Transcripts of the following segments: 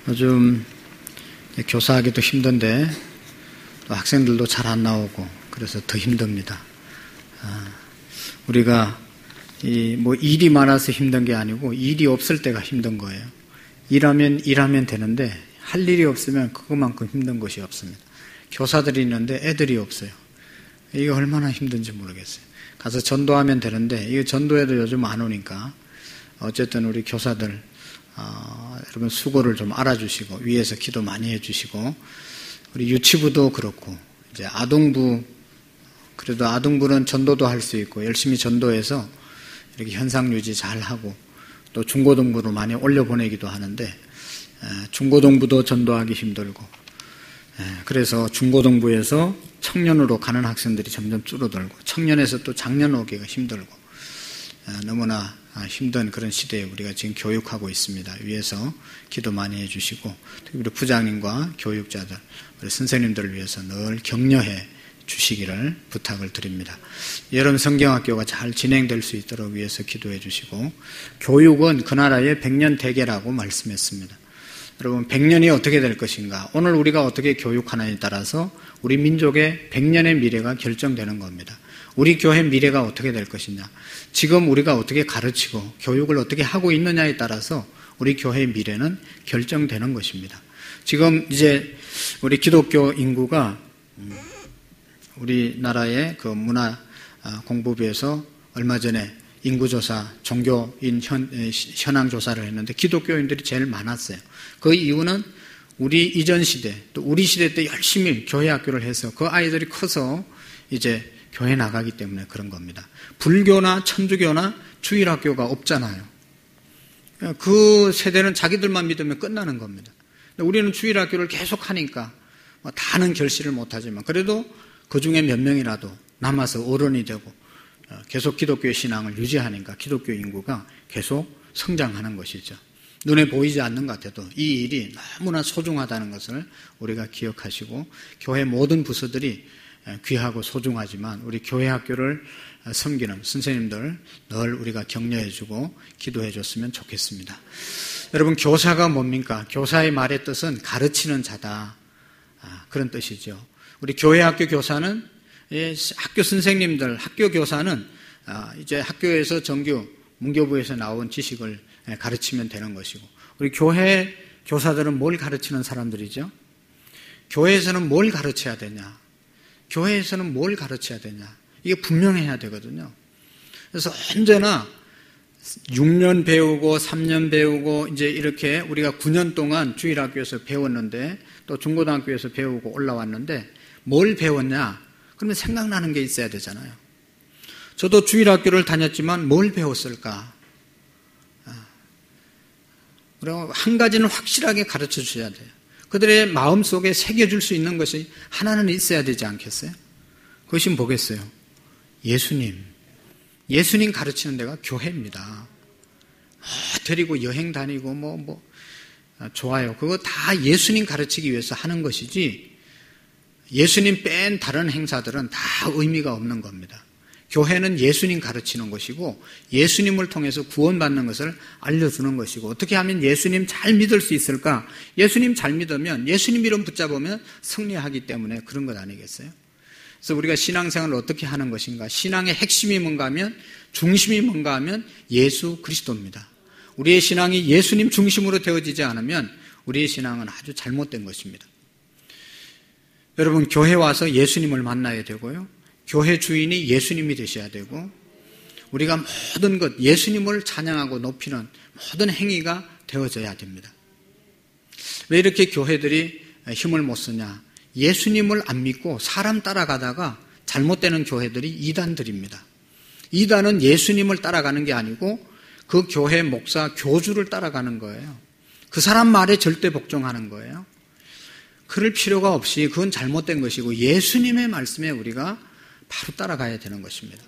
요즘 교사하기도 힘든데 또 학생들도 잘 안 나오고 그래서 더 힘듭니다. 우리가 일이 많아서 힘든 게 아니고 일이 없을 때가 힘든 거예요. 일하면 되는데 할 일이 없으면 그것만큼 힘든 것이 없습니다. 교사들이 있는데 애들이 없어요. 이게 얼마나 힘든지 모르겠어요. 가서 전도하면 되는데 이거 전도해도 요즘 안 오니까 어쨌든 우리 교사들 여러분 수고를 좀 알아주시고 위에서 기도 많이 해주시고 우리 유치부도 그렇고 이제 아동부 그래도 아동부는 전도도 할 수 있고 열심히 전도해서 이렇게 현상 유지 잘 하고 또 중고등부로 많이 올려보내기도 하는데 중고등부도 전도하기 힘들고 그래서 중고등부에서 청년으로 가는 학생들이 점점 줄어들고 청년에서 또 장년 오기가 힘들고 너무나 힘든 그런 시대에 우리가 지금 교육하고 있습니다. 위에서 기도 많이 해주시고 특히 우리 부장님과 교육자들 우리 선생님들을 위해서 늘 격려해 주시기를 부탁을 드립니다. 여름 성경학교가 잘 진행될 수 있도록 위해서 기도해 주시고 교육은 그 나라의 100년 대계라고 말씀했습니다. 여러분 100년이 어떻게 될 것인가 오늘 우리가 어떻게 교육하느냐에 따라서 우리 민족의 100년의 미래가 결정되는 겁니다. 우리 교회 미래가 어떻게 될 것이냐 지금 우리가 어떻게 가르치고 교육을 어떻게 하고 있느냐에 따라서 우리 교회의 미래는 결정되는 것입니다. 지금 이제 우리 기독교 인구가 우리나라의 그 문화공부부에서 얼마 전에 인구조사, 종교인 현황조사를 했는데 기독교인들이 제일 많았어요. 그 이유는 우리 이전 시대, 또 우리 시대 때 열심히 교회 학교를 해서 그 아이들이 커서 이제 교회 나가기 때문에 그런 겁니다. 불교나 천주교나 주일학교가 없잖아요. 그 세대는 자기들만 믿으면 끝나는 겁니다. 우리는 주일학교를 계속 하니까 다는 결실을 못하지만 그래도 그 중에 몇 명이라도 남아서 어른이 되고 계속 기독교의 신앙을 유지하니까 기독교 인구가 계속 성장하는 것이죠. 눈에 보이지 않는 것 같아도 이 일이 너무나 소중하다는 것을 우리가 기억하시고 교회 모든 부서들이 귀하고 소중하지만 우리 교회 학교를 섬기는 선생님들 늘 우리가 격려해주고 기도해줬으면 좋겠습니다. 여러분 교사가 뭡니까? 교사의 말의 뜻은 가르치는 자다. 그런 뜻이죠. 우리 교회 학교 교사는 학교 선생님들, 학교 교사는 이제 학교에서 정규 문교부에서 나온 지식을 가르치면 되는 것이고 우리 교회 교사들은 뭘 가르치는 사람들이죠? 교회에서는 뭘 가르쳐야 되냐? 교회에서는 뭘 가르쳐야 되냐? 이게 분명해야 되거든요. 그래서 언제나 6년 배우고 3년 배우고 이제 이렇게 우리가 9년 동안 주일학교에서 배웠는데 또 중고등학교에서 배우고 올라왔는데 뭘 배웠냐? 그러면 생각나는 게 있어야 되잖아요. 저도 주일학교를 다녔지만 뭘 배웠을까? 그리고 한 가지는 확실하게 가르쳐 주셔야 돼요. 그들의 마음속에 새겨줄 수 있는 것이 하나는 있어야 되지 않겠어요? 그것이 뭐겠어요? 예수님 가르치는 데가 교회입니다. 데리고 여행 다니고 좋아요. 그거 다 예수님 가르치기 위해서 하는 것이지 예수님 뺀 다른 행사들은 다 의미가 없는 겁니다. 교회는 예수님 가르치는 것이고 예수님을 통해서 구원받는 것을 알려주는 것이고 어떻게 하면 예수님 잘 믿을 수 있을까? 예수님 잘 믿으면 예수님 이름 붙잡으면 승리하기 때문에 그런 것 아니겠어요? 그래서 우리가 신앙생활을 어떻게 하는 것인가? 신앙의 핵심이 뭔가 하면 중심이 뭔가 하면 예수 그리스도입니다. 우리의 신앙이 예수님 중심으로 되어지지 않으면 우리의 신앙은 아주 잘못된 것입니다. 여러분 교회 와서 예수님을 만나야 되고요. 교회 주인이 예수님이 되셔야 되고 우리가 모든 것 예수님을 찬양하고 높이는 모든 행위가 되어져야 됩니다. 왜 이렇게 교회들이 힘을 못 쓰냐? 예수님을 안 믿고 사람 따라가다가 잘못되는 교회들이 이단들입니다. 이단은 예수님을 따라가는 게 아니고 그 교회 목사, 교주를 따라가는 거예요. 그 사람 말에 절대 복종하는 거예요. 그럴 필요가 없이 그건 잘못된 것이고 예수님의 말씀에 우리가 바로 따라가야 되는 것입니다.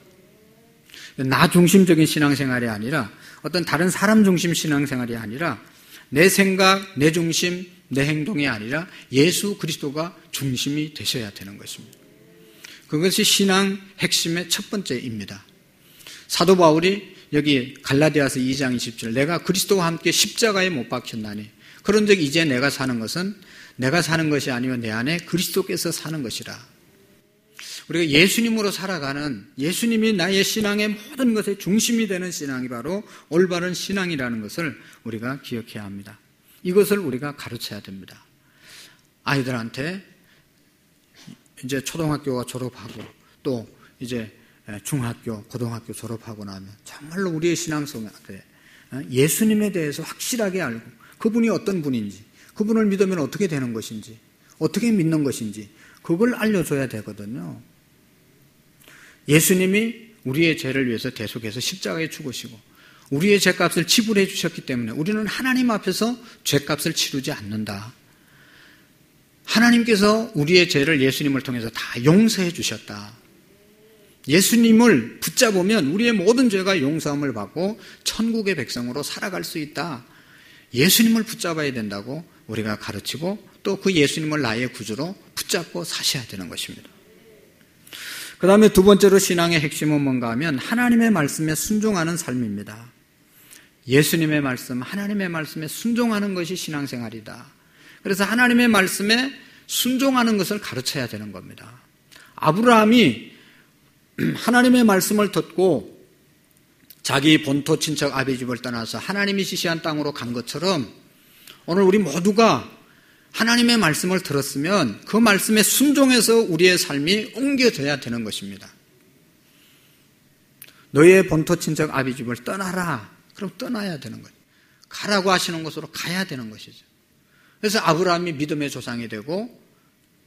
나 중심적인 신앙생활이 아니라 어떤 다른 사람 중심 신앙생활이 아니라 내 생각, 내 중심, 내 행동이 아니라 예수 그리스도가 중심이 되셔야 되는 것입니다. 그것이 신앙 핵심의 첫 번째입니다. 사도 바울이 여기 갈라디아서 2장 27절 내가 그리스도와 함께 십자가에 못 박혔나니 그런즉 이제 내가 사는 것은 내가 사는 것이 아니요 내 안에 그리스도께서 사는 것이라. 우리가 예수님으로 살아가는, 예수님이 나의 신앙의 모든 것의 중심이 되는 신앙이 바로 올바른 신앙이라는 것을 우리가 기억해야 합니다. 이것을 우리가 가르쳐야 됩니다. 아이들한테 이제 초등학교가 졸업하고 또 이제 중학교, 고등학교 졸업하고 나면 정말로 우리의 신앙성한테 예수님에 대해서 확실하게 알고 그분이 어떤 분인지, 그분을 믿으면 어떻게 되는 것인지, 어떻게 믿는 것인지 그걸 알려줘야 되거든요. 예수님이 우리의 죄를 위해서 대속해서 십자가에 죽으시고 우리의 죄값을 지불해 주셨기 때문에 우리는 하나님 앞에서 죄값을 치르지 않는다. 하나님께서 우리의 죄를 예수님을 통해서 다 용서해 주셨다. 예수님을 붙잡으면 우리의 모든 죄가 용서함을 받고 천국의 백성으로 살아갈 수 있다. 예수님을 붙잡아야 된다고 우리가 가르치고 또 그 예수님을 나의 구주로 붙잡고 사셔야 되는 것입니다. 그 다음에 두 번째로 신앙의 핵심은 뭔가 하면 하나님의 말씀에 순종하는 삶입니다. 예수님의 말씀, 하나님의 말씀에 순종하는 것이 신앙생활이다. 그래서 하나님의 말씀에 순종하는 것을 가르쳐야 되는 겁니다. 아브라함이 하나님의 말씀을 듣고 자기 본토 친척 아비집을 떠나서 하나님이 지시한 땅으로 간 것처럼 오늘 우리 모두가 하나님의 말씀을 들었으면 그 말씀에 순종해서 우리의 삶이 옮겨져야 되는 것입니다. 너의 본토 친척 아비집을 떠나라. 그럼 떠나야 되는 거죠. 가라고 하시는 곳으로 가야 되는 것이죠. 그래서 아브라함이 믿음의 조상이 되고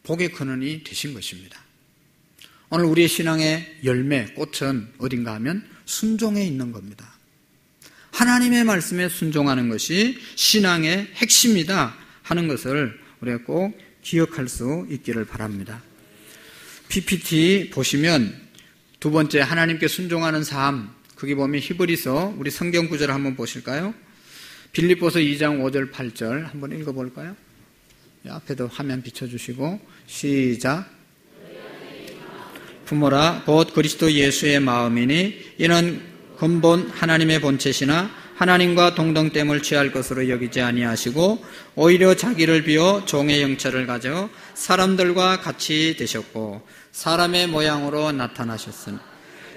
복의 근원이 되신 것입니다. 오늘 우리의 신앙의 열매, 꽃은 어딘가 하면 순종에 있는 겁니다. 하나님의 말씀에 순종하는 것이 신앙의 핵심이다 하는 것을 우리가 꼭 기억할 수 있기를 바랍니다. PPT 보시면 두 번째 하나님께 순종하는 삶, 거기 보면 히브리서 우리 성경 구절을 한번 보실까요? 빌립보서 2장 5절 8절 한번 읽어볼까요? 앞에도 화면 비춰주시고 시작. 부모라 곧 그리스도 예수의 마음이니 이는 근본 하나님의 본체시나 하나님과 동등됨을 취할 것으로 여기지 아니하시고 오히려 자기를 비워 종의 형체를 가져 사람들과 같이 되셨고 사람의 모양으로 나타나셨으니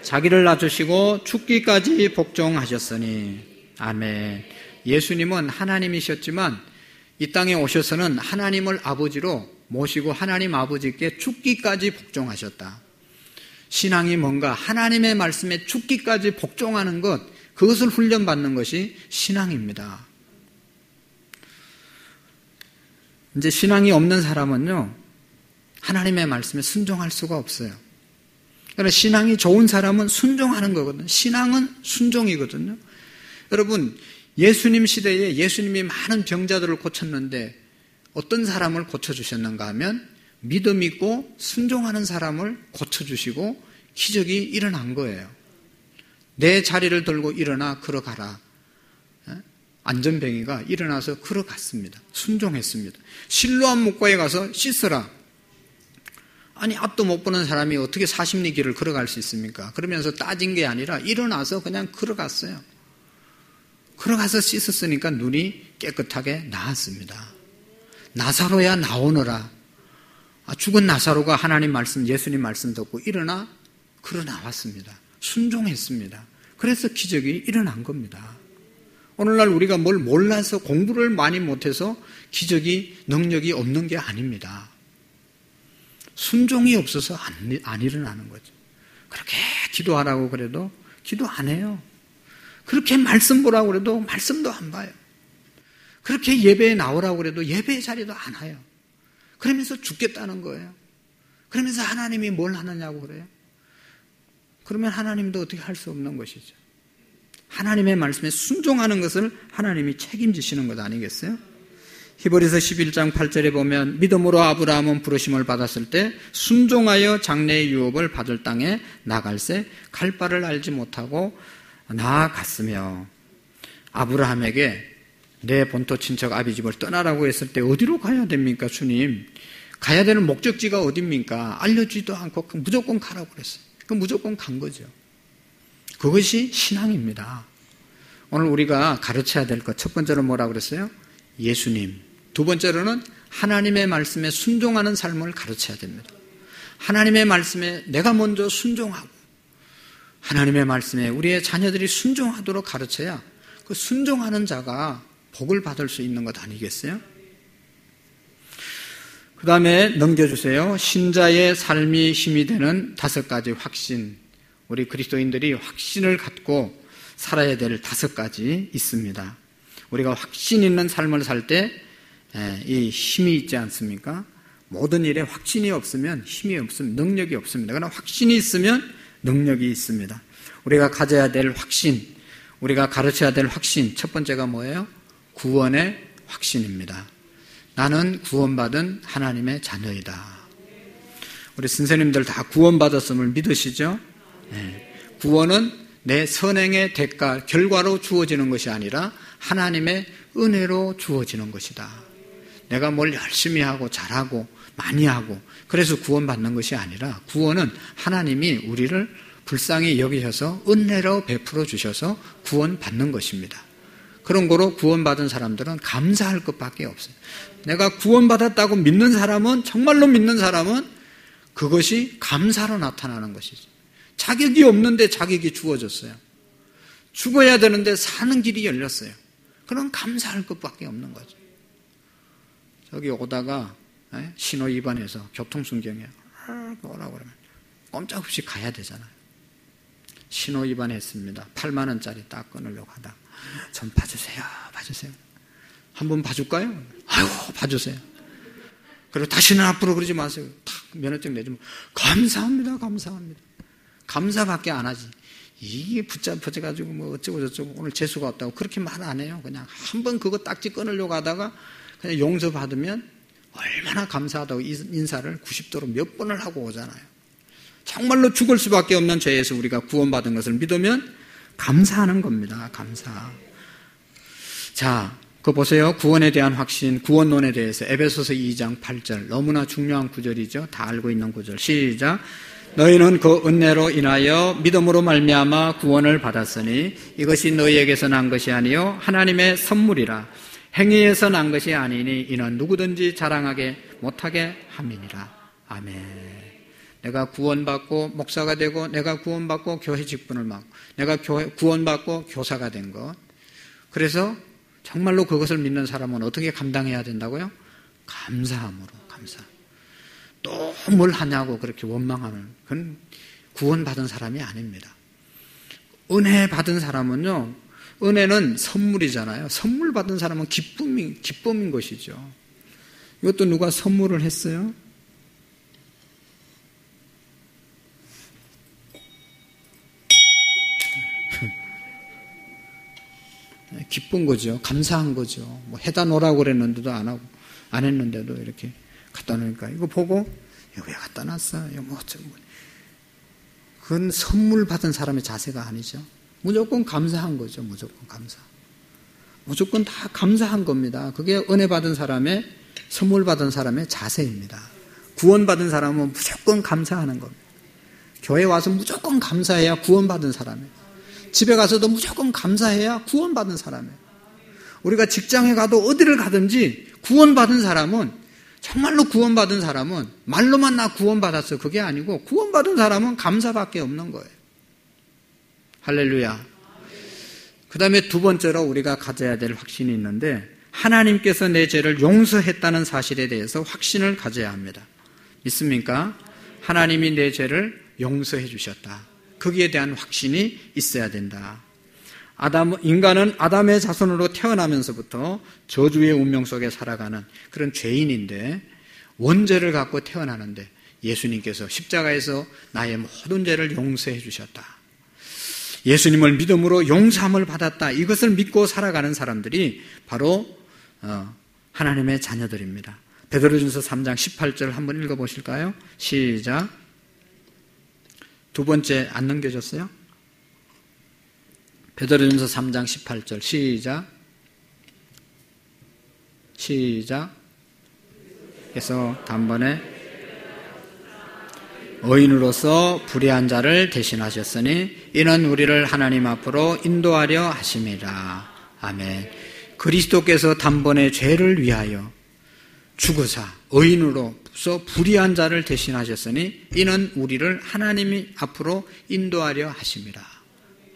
자기를 낮추시고 죽기까지 복종하셨으니 아멘. 예수님은 하나님이셨지만 이 땅에 오셔서는 하나님을 아버지로 모시고 하나님 아버지께 죽기까지 복종하셨다. 신앙이 뭔가 하나님의 말씀에 죽기까지 복종하는 것, 그것을 훈련받는 것이 신앙입니다. 이제 신앙이 없는 사람은요, 하나님의 말씀에 순종할 수가 없어요. 그러나 신앙이 좋은 사람은 순종하는 거거든요. 신앙은 순종이거든요. 여러분, 예수님 시대에 예수님이 많은 병자들을 고쳤는데 어떤 사람을 고쳐주셨는가 하면 믿음 있고 순종하는 사람을 고쳐주시고 기적이 일어난 거예요. 내 자리를 들고 일어나 걸어가라. 안전뱅이가 일어나서 걸어갔습니다. 순종했습니다. 실로암 목과에 가서 씻어라. 아니 앞도 못 보는 사람이 어떻게 40리 길을 걸어갈 수 있습니까? 그러면서 따진 게 아니라 일어나서 그냥 걸어갔어요. 걸어가서 씻었으니까 눈이 깨끗하게 나았습니다. 나사로야 나오너라. 죽은 나사로가 하나님 말씀, 예수님 말씀 듣고 일어나 걸어 나왔습니다. 순종했습니다. 그래서 기적이 일어난 겁니다. 오늘날 우리가 뭘 몰라서 공부를 많이 못해서 기적이 능력이 없는 게 아닙니다. 순종이 없어서 안 일어나는 거죠. 그렇게 기도하라고 그래도 기도 안 해요. 그렇게 말씀 보라고 그래도 말씀도 안 봐요. 그렇게 예배에 나오라고 그래도 예배 자리도 안 와요. 그러면서 죽겠다는 거예요. 그러면서 하나님이 뭘 하느냐고 그래요. 그러면 하나님도 어떻게 할 수 없는 것이죠. 하나님의 말씀에 순종하는 것을 하나님이 책임지시는 것 아니겠어요? 히브리서 11장 8절에 보면 믿음으로 아브라함은 부르심을 받았을 때 순종하여 장래의 유업을 받을 땅에 나갈새 갈 바를 알지 못하고 나아갔으며, 아브라함에게 내 본토 친척 아비집을 떠나라고 했을 때 어디로 가야 됩니까 주님? 가야 되는 목적지가 어딥니까? 알려주지도 않고 무조건 가라고 그랬어요. 그럼 무조건 간 거죠. 그것이 신앙입니다. 오늘 우리가 가르쳐야 될 것 첫 번째로 뭐라고 그랬어요? 예수님. 두 번째로는 하나님의 말씀에 순종하는 삶을 가르쳐야 됩니다. 하나님의 말씀에 내가 먼저 순종하고 하나님의 말씀에 우리의 자녀들이 순종하도록 가르쳐야 그 순종하는 자가 복을 받을 수 있는 것 아니겠어요? 그 다음에 넘겨주세요. 신자의 삶이 힘이 되는 5가지 확신. 우리 그리스도인들이 확신을 갖고 살아야 될 5가지 있습니다. 우리가 확신 있는 삶을 살 때 이 힘이 있지 않습니까? 모든 일에 확신이 없으면 힘이 없으면 능력이 없습니다. 그러나 확신이 있으면 능력이 있습니다. 우리가 가져야 될 확신, 우리가 가르쳐야 될 확신, 첫 번째가 뭐예요? 구원의 확신입니다. 나는 구원받은 하나님의 자녀이다. 우리 선생님들 다 구원받았음을 믿으시죠? 네. 구원은 내 선행의 대가, 결과로 주어지는 것이 아니라 하나님의 은혜로 주어지는 것이다. 내가 뭘 열심히 하고 잘하고 많이 하고 그래서 구원받는 것이 아니라 구원은 하나님이 우리를 불쌍히 여기셔서 은혜로 베풀어 주셔서 구원받는 것입니다. 그런 거로 구원받은 사람들은 감사할 것밖에 없어요. 내가 구원받았다고 믿는 사람은, 정말로 믿는 사람은 그것이 감사로 나타나는 것이죠. 자격이 없는데 자격이 주어졌어요. 죽어야 되는데 사는 길이 열렸어요. 그럼 감사할 것밖에 없는 거죠. 저기 오다가 신호 위반해서 교통순경에 오라고 그러면 꼼짝없이 가야 되잖아요. 신호 위반했습니다. 8만 원짜리 딱 끊으려고 하다. 좀 봐주세요. 한번 봐줄까요? 아이고 봐주세요. 그리고 다시는 앞으로 그러지 마세요. 탁 면허증 내주면 감사합니다. 감사밖에 안 하지. 이게 붙잡혀가지고 뭐 어쩌고 저쩌고 오늘 재수가 없다고 그렇게 말 안 해요. 그냥 한번 그거 딱지 끊으려고 하다가 그냥 용서받으면 얼마나 감사하다고 인사를 90도로 몇 번을 하고 오잖아요. 정말로 죽을 수밖에 없는 죄에서 우리가 구원받은 것을 믿으면 감사하는 겁니다. 감사. 자, 그거 보세요. 구원에 대한 확신, 구원론에 대해서 에베소서 2장 8절 너무나 중요한 구절이죠. 다 알고 있는 구절. 시작. 너희는 그 은혜로 인하여 믿음으로 말미암아 구원을 받았으니 이것이 너희에게서 난 것이 아니요 하나님의 선물이라. 행위에서 난 것이 아니니 이는 누구든지 자랑하게 못하게 함이니라. 아멘. 내가 구원받고 목사가 되고 내가 구원받고 교회 직분을 맡고 내가 구원받고 교사가 된 것. 그래서 정말로 그것을 믿는 사람은 어떻게 감당해야 된다고요? 감사함으로. 감사. 또 뭘 하냐고 그렇게 원망하면 그건 구원받은 사람이 아닙니다. 은혜 받은 사람은요, 은혜는 선물이잖아요. 선물 받은 사람은 기쁨인 것이죠. 이것도 누가 선물을 했어요? 기쁜 거죠. 감사한 거죠. 뭐 해다 놓으라고 그랬는데도 안 하고, 안 했는데도 이렇게 갖다 놓으니까 이거 보고, 이거 왜 갖다 놨어? 이거 뭐 어쩌고. 그건 선물 받은 사람의 자세가 아니죠. 무조건 감사한 거죠. 무조건 감사. 무조건 다 감사한 겁니다. 그게 은혜 받은 사람의, 선물 받은 사람의 자세입니다. 구원 받은 사람은 무조건 감사하는 겁니다. 교회 와서 무조건 감사해야 구원 받은 사람이에요. 집에 가서도 무조건 감사해야 구원 받은 사람이에요. 우리가 직장에 가도 어디를 가든지 구원 받은 사람은, 정말로 구원 받은 사람은 말로만 나 구원 받았어. 그게 아니고 구원 받은 사람은 감사밖에 없는 거예요. 할렐루야. 그 다음에 두 번째로 우리가 가져야 될 확신이 있는데, 하나님께서 내 죄를 용서했다는 사실에 대해서 확신을 가져야 합니다. 믿습니까? 하나님이 내 죄를 용서해 주셨다. 거기에 대한 확신이 있어야 된다. 인간은 아담의 자손으로 태어나면서부터 저주의 운명 속에 살아가는 그런 죄인인데, 원죄를 갖고 태어나는데 예수님께서 십자가에서 나의 모든 죄를 용서해 주셨다. 예수님을 믿음으로 용서함을 받았다. 이것을 믿고 살아가는 사람들이 바로 하나님의 자녀들입니다. 베드로전서 3장 18절 한번 읽어보실까요? 시작. 두 번째 안 넘겨졌어요? 베드로전서 3장 18절 시작. 그래서 단번에 의인으로서 불의한 자를 대신하셨으니 이는 우리를 하나님 앞으로 인도하려 하심이라. 아멘. 그리스도께서 단번에 죄를 위하여 죽으사 의인으로서 불의한 자를 대신하셨으니 이는 우리를 하나님이 앞으로 인도하려 하심이라.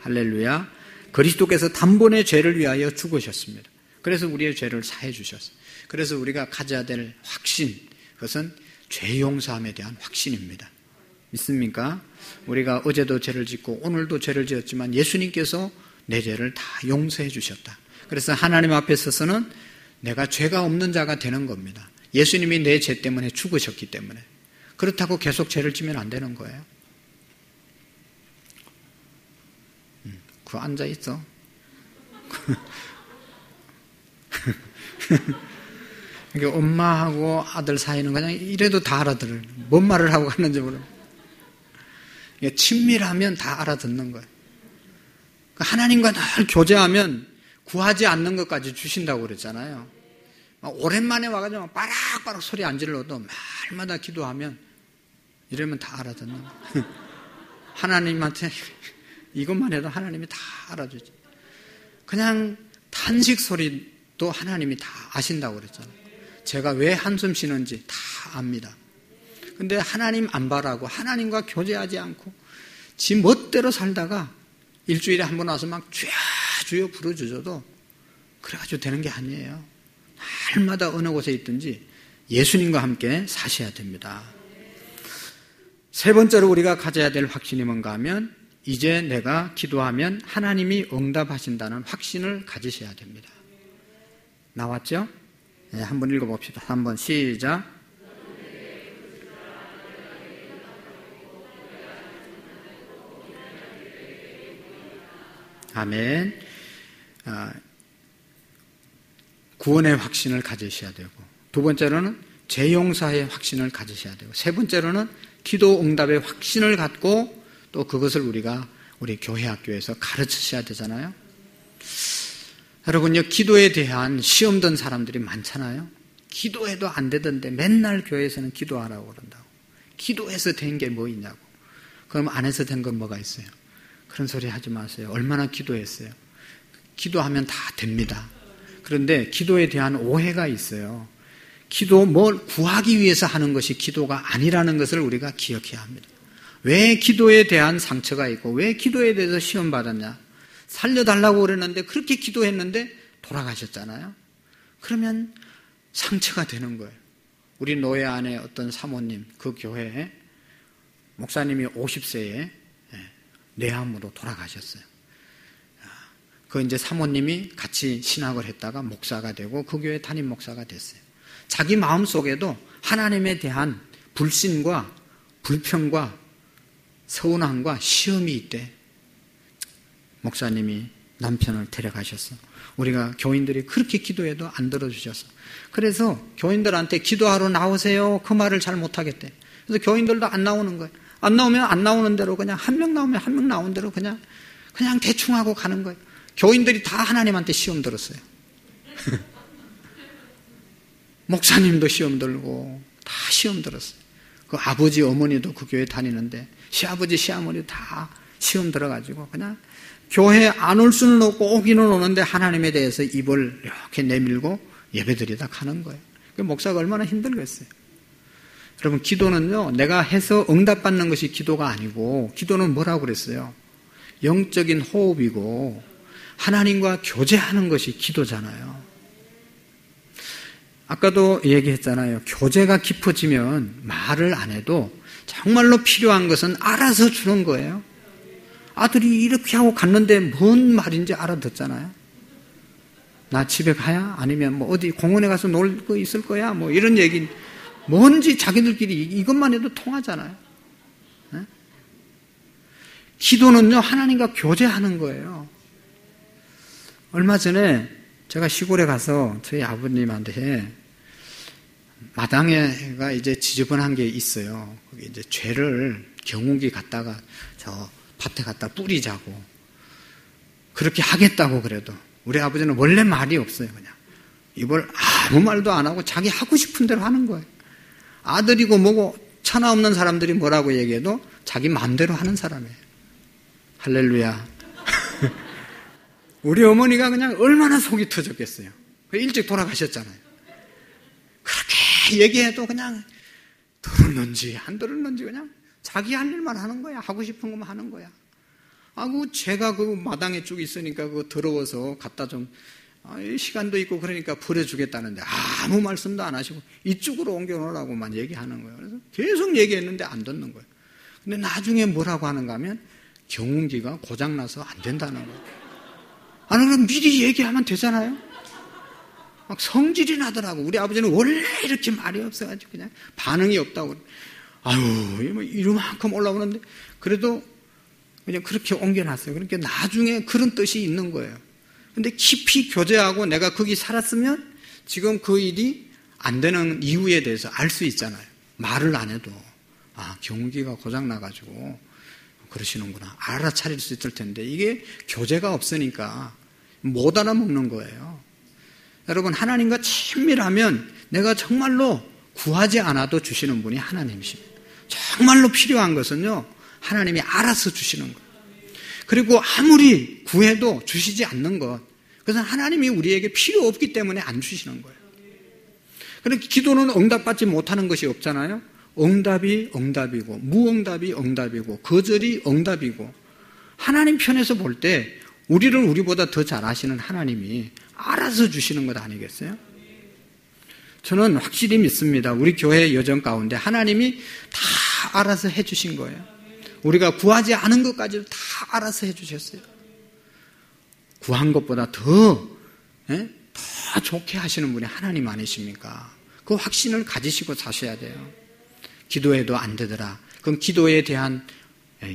할렐루야. 그리스도께서 단번에 죄를 위하여 죽으셨습니다. 그래서 우리의 죄를 사해 주셨어요. 그래서 우리가 가져야 될 확신, 그것은 죄 용서함에 대한 확신입니다. 믿습니까? 우리가 어제도 죄를 짓고 오늘도 죄를 지었지만 예수님께서 내 죄를 다 용서해 주셨다. 그래서 하나님 앞에 서서는 내가 죄가 없는 자가 되는 겁니다. 예수님이 내 죄 때문에 죽으셨기 때문에. 그렇다고 계속 죄를 지면 안 되는 거예요. 그거 앉아 있어. 그러니까 엄마하고 아들 사이는 그냥 이래도 다 알아들어요. 뭔 말을 하고 갔는지 모르고. 친밀하면 다 알아듣는 거예요. 하나님과 늘 교제하면 구하지 않는 것까지 주신다고 그랬잖아요. 오랜만에 와가지고 빠락빠락 소리 안 질러도 말마다 기도하면 이러면 다 알아듣는 거예요. 하나님한테 이것만 해도 하나님이 다 알아주지. 그냥 탄식 소리도 하나님이 다 아신다고 그랬잖아요. 제가 왜 한숨 쉬는지 다 압니다. 근데 하나님 안 바라고 하나님과 교제하지 않고 지 멋대로 살다가 일주일에 한 번 와서 막 주여 주여 부르짖어도 그래가지고 되는 게 아니에요. 날마다 어느 곳에 있든지 예수님과 함께 사셔야 됩니다. 세 번째로 우리가 가져야 될 확신이 뭔가 하면 이제 내가 기도하면 하나님이 응답하신다는 확신을 가지셔야 됩니다. 나왔죠? 네, 한번 읽어봅시다. 한번 시작. 아멘. 구원의 확신을 가지셔야 되고, 두 번째로는 죄 용서의 확신을 가지셔야 되고, 세 번째로는 기도 응답의 확신을 갖고 또 그것을 우리가 우리 교회 학교에서 가르치셔야 되잖아요. 여러분요, 기도에 대한 시험 든 사람들이 많잖아요. 기도해도 안 되던데 맨날 교회에서는 기도하라고 그런다고. 기도해서 된 게 뭐 있냐고. 그럼 안 해서 된 건 뭐가 있어요? 그런 소리 하지 마세요. 얼마나 기도했어요? 기도하면 다 됩니다. 그런데 기도에 대한 오해가 있어요. 기도 뭘 구하기 위해서 하는 것이 기도가 아니라는 것을 우리가 기억해야 합니다. 왜 기도에 대한 상처가 있고 왜 기도에 대해서 시험 받았냐? 살려달라고 그랬는데 그렇게 기도했는데 돌아가셨잖아요. 그러면 상처가 되는 거예요. 우리 노예 안에 어떤 사모님, 그 교회에 목사님이 50세에 뇌암으로 돌아가셨어요. 그 이제 사모님이 같이 신학을 했다가 목사가 되고 그 교회 담임 목사가 됐어요. 자기 마음속에도 하나님에 대한 불신과 불평과 서운함과 시험이 있대. 목사님이 남편을 데려가셨어. 우리가 교인들이 그렇게 기도해도 안 들어주셨어. 그래서 교인들한테 기도하러 나오세요. 그 말을 잘 못하겠대. 그래서 교인들도 안 나오는 거예요. 안 나오면 안 나오는 대로 그냥 한 명 나오면 한 명 나오는 대로 그냥 대충 하고 가는 거예요. 교인들이 다 하나님한테 시험 들었어요. 목사님도 시험 들고 다 시험 들었어요. 그 아버지 어머니도 그 교회 다니는데 시아버지 시어머니도 다 시험 들어가지고 그냥 교회 안 올 수는 없고 오기는 오는데 하나님에 대해서 입을 이렇게 내밀고 예배드리다 가는 거예요. 그 목사가 얼마나 힘들겠어요. 여러분, 기도는요, 내가 해서 응답받는 것이 기도가 아니고, 기도는 뭐라고 그랬어요? 영적인 호흡이고, 하나님과 교제하는 것이 기도잖아요. 아까도 얘기했잖아요. 교제가 깊어지면 말을 안 해도 정말로 필요한 것은 알아서 주는 거예요. 아들이 이렇게 하고 갔는데 뭔 말인지 알아듣잖아요. 나 집에 가야? 아니면 뭐 어디 공원에 가서 놀 거 있을 거야? 뭐 이런 얘기, 뭔지 자기들끼리 이것만 해도 통하잖아요. 네? 기도는요, 하나님과 교제하는 거예요. 얼마 전에 제가 시골에 가서 저희 아버님한테 마당에가 이제 지저분한 게 있어요. 거기 이제 죄를 경운기 갖다가 저 밭에 갖다 뿌리자고 그렇게 하겠다고 그래도 우리 아버지는 원래 말이 없어요. 그냥 이걸 아무 말도 안 하고 자기 하고 싶은 대로 하는 거예요. 아들이고 뭐고 천하 없는 사람들이 뭐라고 얘기해도 자기 마음대로 하는 사람이에요. 할렐루야. 우리 어머니가 그냥 얼마나 속이 터졌겠어요. 일찍 돌아가셨잖아요. 그렇게 얘기해도 그냥 들었는지 안 들었는지 그냥 자기 할 일만 하는 거야. 하고 싶은 것만 하는 거야. 제가 그 마당에 쭉 있으니까 그거 더러워서 갖다 좀 시간도 있고 그러니까 버려주겠다는데 아무 말씀도 안 하시고 이쪽으로 옮겨놓으라고만 얘기하는 거예요. 그래서 계속 얘기했는데 안 듣는 거예요. 근데 나중에 뭐라고 하는가 하면 경운기가 고장나서 안 된다는 거예요. 그럼 미리 얘기하면 되잖아요. 막 성질이 나더라고. 우리 아버지는 원래 이렇게 말이 없어가지고 그냥 반응이 없다고. 뭐 이만큼 올라오는데 그래도 그냥 그렇게 옮겨놨어요. 그러니까 나중에 그런 뜻이 있는 거예요. 근데 깊이 교제하고 내가 거기 살았으면 지금 그 일이 안 되는 이유에 대해서 알 수 있잖아요. 말을 안 해도 경운기가 고장나가지고 그러시는구나 알아차릴 수 있을 텐데 이게 교제가 없으니까 못 알아먹는 거예요. 여러분 하나님과 친밀하면 내가 정말로 구하지 않아도 주시는 분이 하나님이십니다. 정말로 필요한 것은요 하나님이 알아서 주시는 거예요. 그리고 아무리 구해도 주시지 않는 것, 그것은 하나님이 우리에게 필요 없기 때문에 안 주시는 거예요. 그러니까 기도는 응답받지 못하는 것이 없잖아요. 응답이 응답이고 무응답이 응답이고 거절이 응답이고 하나님 편에서 볼 때 우리를 우리보다 더 잘 아시는 하나님이 알아서 주시는 것 아니겠어요? 저는 확실히 믿습니다. 우리 교회 여정 가운데 하나님이 다 알아서 해주신 거예요. 우리가 구하지 않은 것까지도 다 알아서 해주셨어요. 구한 것보다 더 좋게 하시는 분이 하나님 아니십니까? 그 확신을 가지시고 사셔야 돼요. 기도해도 안 되더라. 그럼 기도에 대한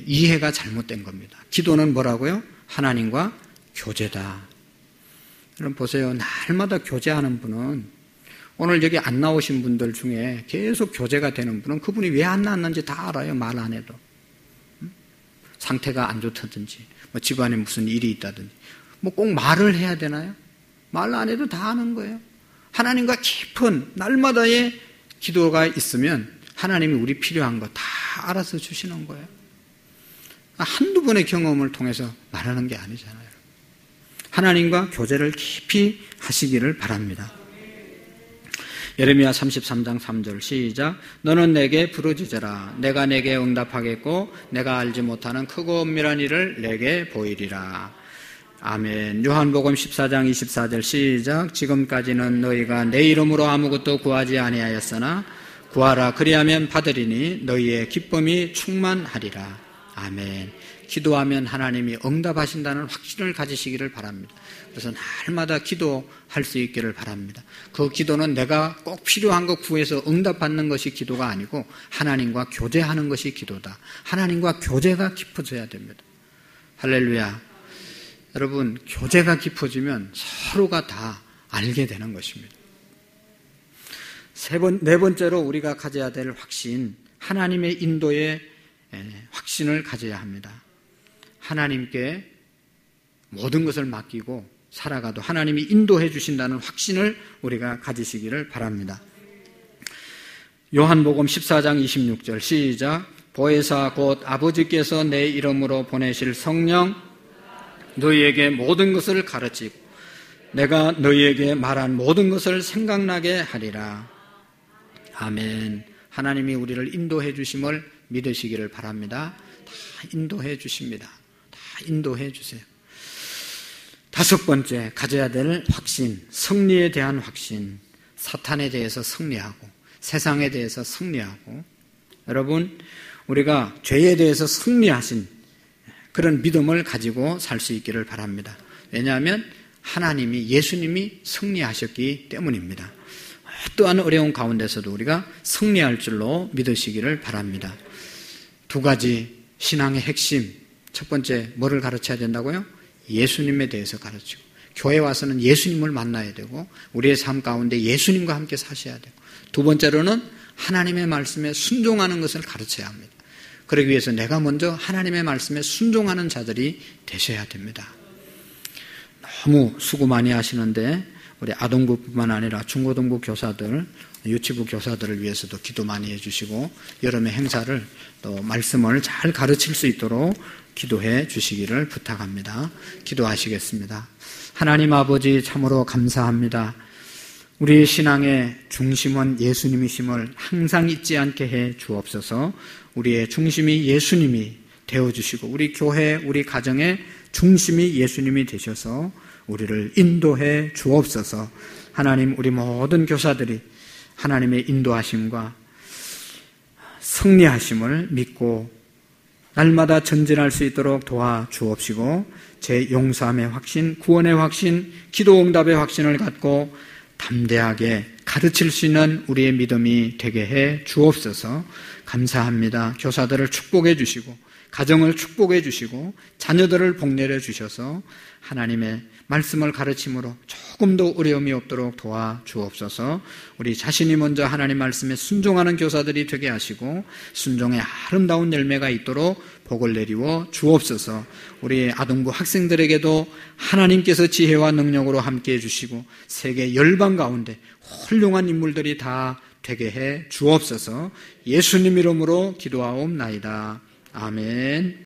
이해가 잘못된 겁니다. 기도는 뭐라고요? 하나님과 교제다. 여러분 보세요. 날마다 교제하는 분은 오늘 여기 안 나오신 분들 중에 계속 교제가 되는 분은 그분이 왜 안 나왔는지 다 알아요. 말 안 해도. 상태가 안 좋다든지 집안에 무슨 일이 있다든지 꼭 말을 해야 되나요? 말 안 해도 다 아는 거예요. 하나님과 깊은 날마다의 기도가 있으면 하나님이 우리 필요한 거 다 알아서 주시는 거예요. 한두 번의 경험을 통해서 말하는 게 아니잖아요. 하나님과 교제를 깊이 하시기를 바랍니다. 예레미야 33장 3절 시작. 너는 내게 부르짖어라. 내가 내게 응답하겠고 내가 알지 못하는 크고 엄밀한 일을 내게 보이리라. 아멘. 요한복음 14장 24절 시작. 지금까지는 너희가 내 이름으로 아무것도 구하지 아니하였으나 구하라 그리하면 받으리니 너희의 기쁨이 충만하리라. 아멘. 기도하면 하나님이 응답하신다는 확신을 가지시기를 바랍니다. 그래서 날마다 기도할 수 있기를 바랍니다. 그 기도는 내가 꼭 필요한 거 구해서 응답받는 것이 기도가 아니고 하나님과 교제하는 것이 기도다. 하나님과 교제가 깊어져야 됩니다. 할렐루야. 여러분 교제가 깊어지면 서로가 다 알게 되는 것입니다. 네 번째로 우리가 가져야 될 확신, 하나님의 인도에 확신을 가져야 합니다. 하나님께 모든 것을 맡기고 살아가도 하나님이 인도해 주신다는 확신을 우리가 가지시기를 바랍니다. 요한복음 14장 26절 시작. 보혜사 곧 아버지께서 내 이름으로 보내실 성령 너희에게 모든 것을 가르치고 내가 너희에게 말한 모든 것을 생각나게 하리라. 아멘. 하나님이 우리를 인도해 주심을 믿으시기를 바랍니다. 다 인도해 주십니다. 다 인도해 주세요. 다섯 번째 가져야 될 확신, 승리에 대한 확신. 사탄에 대해서 승리하고 세상에 대해서 승리하고 여러분 우리가 죄에 대해서 승리하신 그런 믿음을 가지고 살 수 있기를 바랍니다. 왜냐하면 하나님이 예수님이 승리하셨기 때문입니다. 어떠한 어려운 가운데서도 우리가 승리할 줄로 믿으시기를 바랍니다. 두 가지 신앙의 핵심. 첫 번째 뭐를 가르쳐야 된다고요? 예수님에 대해서 가르치고 교회 와서는 예수님을 만나야 되고 우리의 삶 가운데 예수님과 함께 사셔야 되고 두 번째로는 하나님의 말씀에 순종하는 것을 가르쳐야 합니다. 그러기 위해서 내가 먼저 하나님의 말씀에 순종하는 자들이 되셔야 됩니다. 너무 수고 많이 하시는데 우리 아동부뿐만 아니라 중고등부 교사들, 유치부 교사들을 위해서도 기도 많이 해주시고 여름의 행사를 또 말씀을 잘 가르칠 수 있도록 기도해 주시기를 부탁합니다. 기도하시겠습니다. 하나님 아버지 참으로 감사합니다. 우리 신앙의 중심은 예수님이심을 항상 잊지 않게 해 주옵소서. 우리의 중심이 예수님이 되어주시고 우리 교회, 우리 가정의 중심이 예수님이 되셔서 우리를 인도해 주옵소서. 하나님, 우리 모든 교사들이 하나님의 인도하심과 승리하심을 믿고 날마다 전진할 수 있도록 도와주옵시고 제 용서함의 확신, 구원의 확신, 기도 응답의 확신을 갖고 담대하게 가르칠 수 있는 우리의 믿음이 되게 해 주옵소서. 감사합니다. 교사들을 축복해 주시고 가정을 축복해 주시고 자녀들을 복내려 주셔서 하나님의 말씀을 가르침으로 조금도 어려움이 없도록 도와주옵소서. 우리 자신이 먼저 하나님 말씀에 순종하는 교사들이 되게 하시고 순종의 아름다운 열매가 있도록 복을 내리워 주옵소서. 우리 아동부 학생들에게도 하나님께서 지혜와 능력으로 함께해 주시고 세계 열방 가운데 훌륭한 인물들이 다 되게 해 주옵소서. 예수님 이름으로 기도하옵나이다. 아멘.